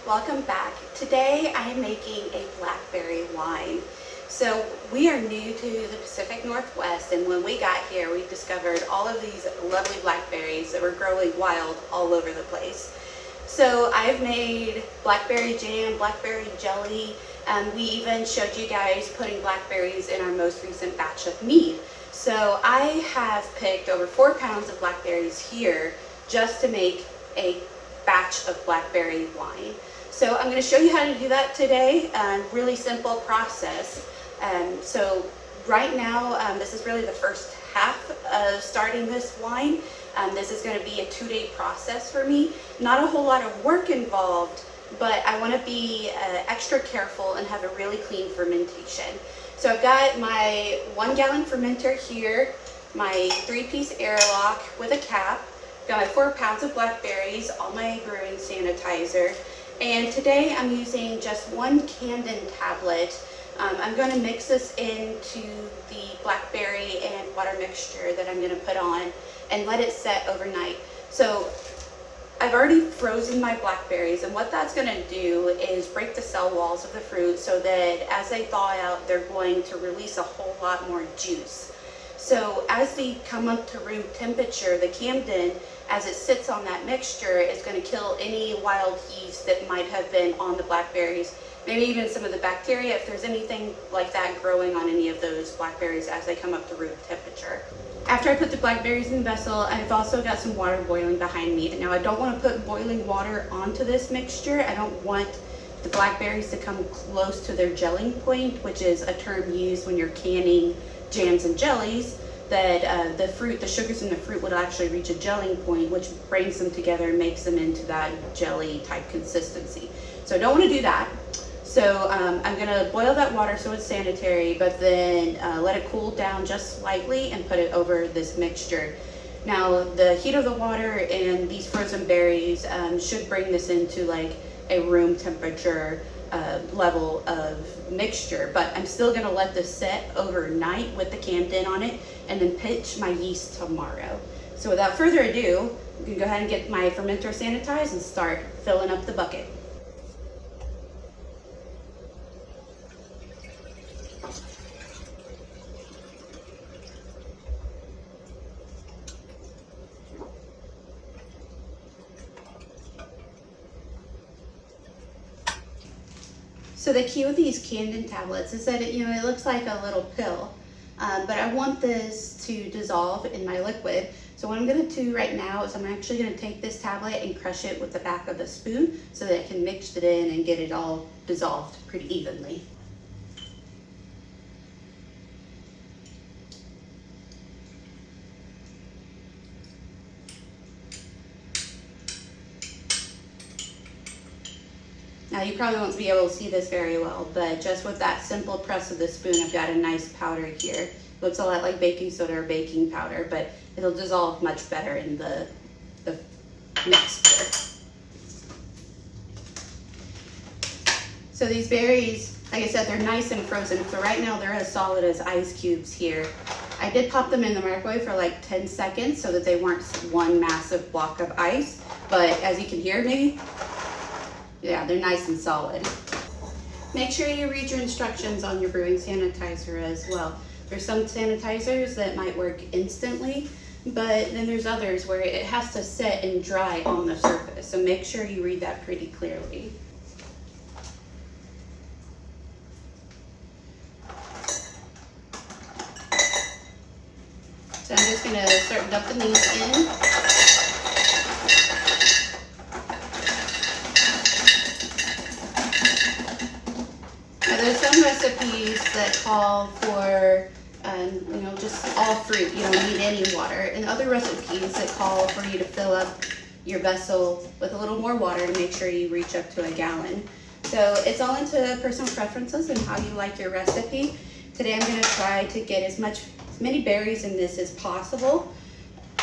welcome back. Today I am making a blackberry wine. So we are new to the Pacific Northwest, and when we got here we discovered all of these lovely blackberries that were growing wild all over the place. So I've made blackberry jam, blackberry jelly. We even showed you guys putting blackberries in our most recent batch of mead. So I have picked over 4 pounds of blackberries here just to make a batch of blackberry wine. So I'm going to show you how to do that today. Really simple process. So right now, this is really the first half of starting this wine. This is going to be a 2-day process for me. Not a whole lot of work involved, but I want to be extra careful and have a really clean fermentation. So I've got my 1 gallon fermenter here, my 3-piece airlock with a cap, got my 4 pounds of blackberries, all my brewing sanitizer, and today I'm using just 1 campden tablet. I'm going to mix this into the blackberry and water mixture that I'm going to put on and let it set overnight. So I've already frozen my blackberries, and what that's going to do is break the cell walls of the fruit so that as they thaw out, they're going to release a whole lot more juice. So as they come up to room temperature, the campden, as it sits on that mixture, is going to kill any wild yeast that might have been on the blackberries, maybe even some of the bacteria, if there's anything like that growing on any of those blackberries as they come up to room temperature. After I put the blackberries in the vessel, I've also got some water boiling behind me. Now I don't want to put boiling water onto this mixture. I don't want the blackberries to come close to their gelling point, which is a term used when you're canning jams and jellies, that the sugars in the fruit would actually reach a gelling point, which brings them together and makes them into that jelly type consistency. So I don't want to do that. So I'm going to boil that water so it's sanitary, but then let it cool down just slightly and put it over this mixture. Now the heat of the water and these frozen berries should bring this into like a room temperature level of mixture, but I'm still going to let this set overnight with the campden on it and then pitch my yeast tomorrow. So without further ado, I'm going to go ahead and get my fermenter sanitized and start filling up the bucket. So the key with these campden tablets is that it looks like a little pill, but I want this to dissolve in my liquid. So what I'm going to do right now is I'm actually going to take this tablet and crush it with the back of the spoon so that I can mix it in and get it all dissolved pretty evenly. Now you probably won't be able to see this very well, but just with that simple press of the spoon, I've got a nice powder here. Looks a lot like baking soda or baking powder, but it'll dissolve much better in the mixture. So these berries, like I said, they're nice and frozen. So right now they're as solid as ice cubes here. I did pop them in the microwave for like 10 seconds so that they weren't one massive block of ice, but as you can hear me, yeah, they're nice and solid. Make sure you read your instructions on your brewing sanitizer as well. There's some sanitizers that might work instantly, but then there's others where it has to set and dry on the surface. So make sure you read that pretty clearly. So I'm just gonna start dumping these in. There's some recipes that call for, just all fruit. You don't need any water. And other recipes that call for you to fill up your vessel with a little more water to make sure you reach up to a gallon. So it's all into personal preferences and how you like your recipe. Today I'm going to try to get as many berries in this as possible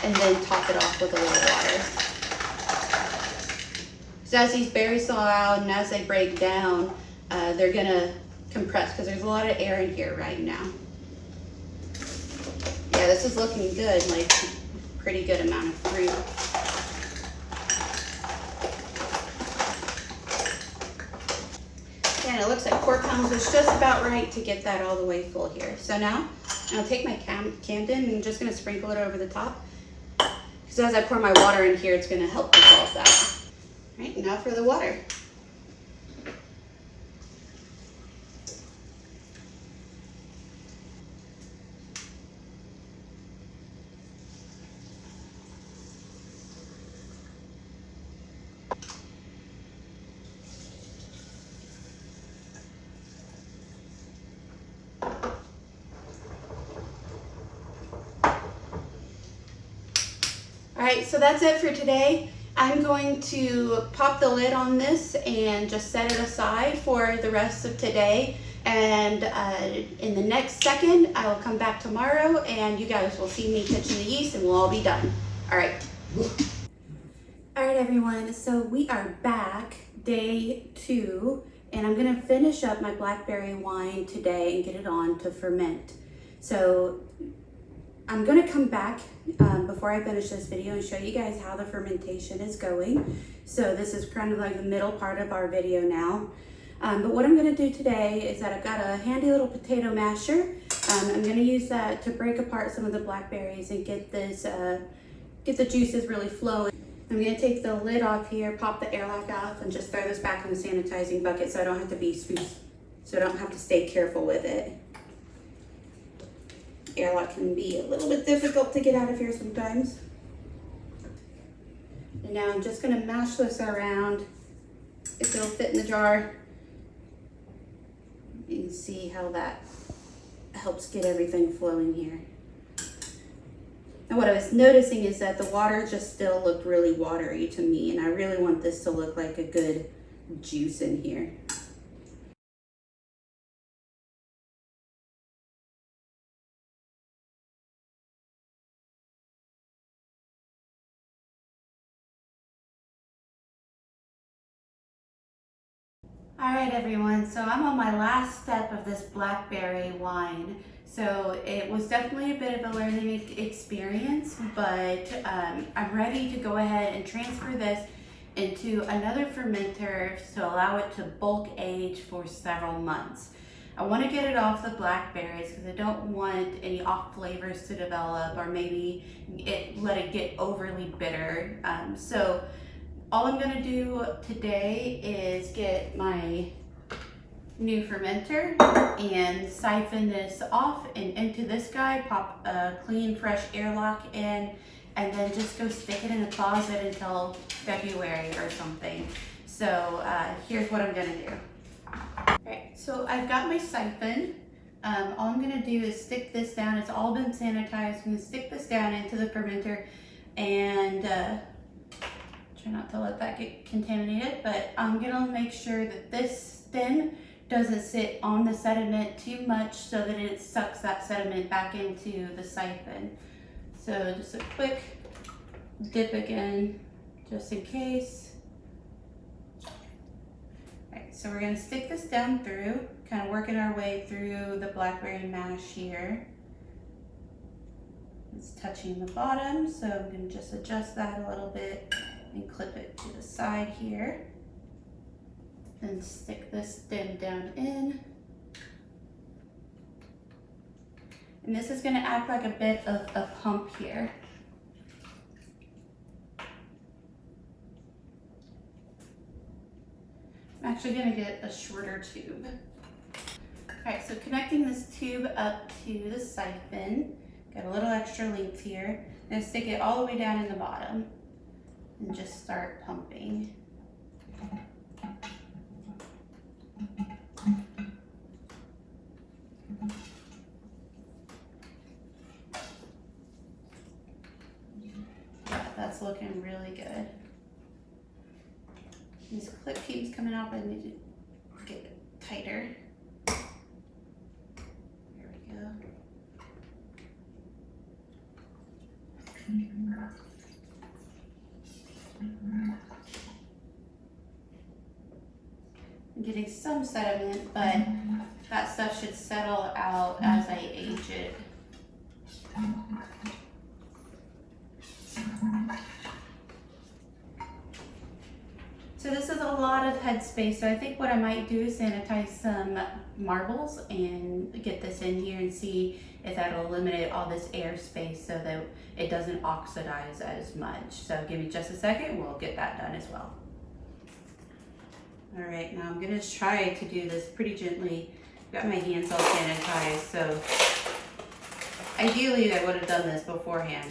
and then top it off with a little water. So as these berries thaw out and as they break down, they're going to compress because there's a lot of air in here right now. Yeah, this is looking good, like pretty good amount of fruit. And it looks like 4 pounds is just about right to get that all the way full here. So now I'll take my campden and I'm just gonna sprinkle it over the top. Because as I pour my water in here, it's gonna help dissolve that. All right, now for the water. All right, so that's it for today. I'm going to pop the lid on this and just set it aside for the rest of today. And in the next second, I will come back tomorrow and you guys will see me pitching the yeast and we'll all be done. All right. All right, everyone, so we are back, day 2, and I'm gonna finish up my blackberry wine today and get it on to ferment. So I'm gonna come back before I finish this video and show you guys how the fermentation is going. So this is kind of like the middle part of our video now. But what I'm gonna do today is that I've got a handy little potato masher. I'm gonna use that to break apart some of the blackberries and get this, get the juices really flowing. I'm gonna take the lid off here, pop the airlock off, and just throw this back in the sanitizing bucket so I don't have to stay careful with it. Airlock can be a little bit difficult to get out of here sometimes. And now I'm just gonna mash this around if it'll fit in the jar. You can see how that helps get everything flowing here. And what I was noticing is that the water just still looked really watery to me, and I really want this to look like a good juice in here. All right, everyone, so I'm on my last step of this blackberry wine. So it was definitely a bit of a learning experience, but I'm ready to go ahead and transfer this into another fermenter to allow it to bulk age for several months. I want to get it off the blackberries because I don't want any off flavors to develop or maybe let it get overly bitter. So all I'm gonna do today is get my new fermenter and siphon this off and into this guy, pop a clean, fresh airlock in, and then just go stick it in the closet until February or something. So here's what I'm gonna do. All right, so I've got my siphon. All I'm gonna do is stick this down. It's all been sanitized. I'm gonna stick this down into the fermenter and try not to let that get contaminated, but I'm gonna make sure that this stem doesn't sit on the sediment too much so that it sucks that sediment back into the siphon. So just a quick dip again, just in case. All right, so we're gonna stick this down through, kind of working our way through the blackberry mash here. It's touching the bottom, so I'm gonna just adjust that a little bit and clip it to the side here. Then stick this stem down in. And this is gonna act like a bit of a pump here. I'm actually gonna get a shorter tube. All right, so connecting this tube up to the siphon, got a little extra length here. I'm gonna stick it all the way down in the bottom and just start pumping. Yeah, that's looking really good. This clip keeps coming out, but I need to get it tighter. There we go. I'm getting some sediment, but that stuff should settle out as I age it. So this is a lot of headspace, so I think what I might do is sanitize some marbles and get this in here and see if that'll eliminate all this air space so that it doesn't oxidize as much. So give me just a second, we'll get that done as well. All right, now I'm gonna try to do this pretty gently. Got my hands all sanitized, so ideally I would have done this beforehand.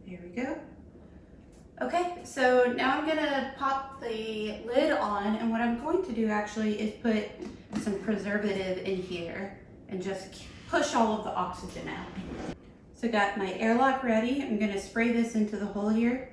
There we go. Okay, so now I'm gonna pop the lid on, and what I'm going to do actually is put some preservative in here and just push all of the oxygen out. So got my airlock ready. I'm gonna spray this into the hole here.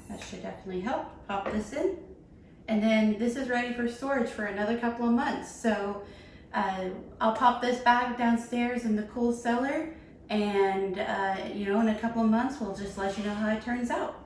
That should definitely help. Pop this in. And then this is ready for storage for another couple of months. So I'll pop this back downstairs in the cool cellar, and in a couple of months we'll just let you know how it turns out.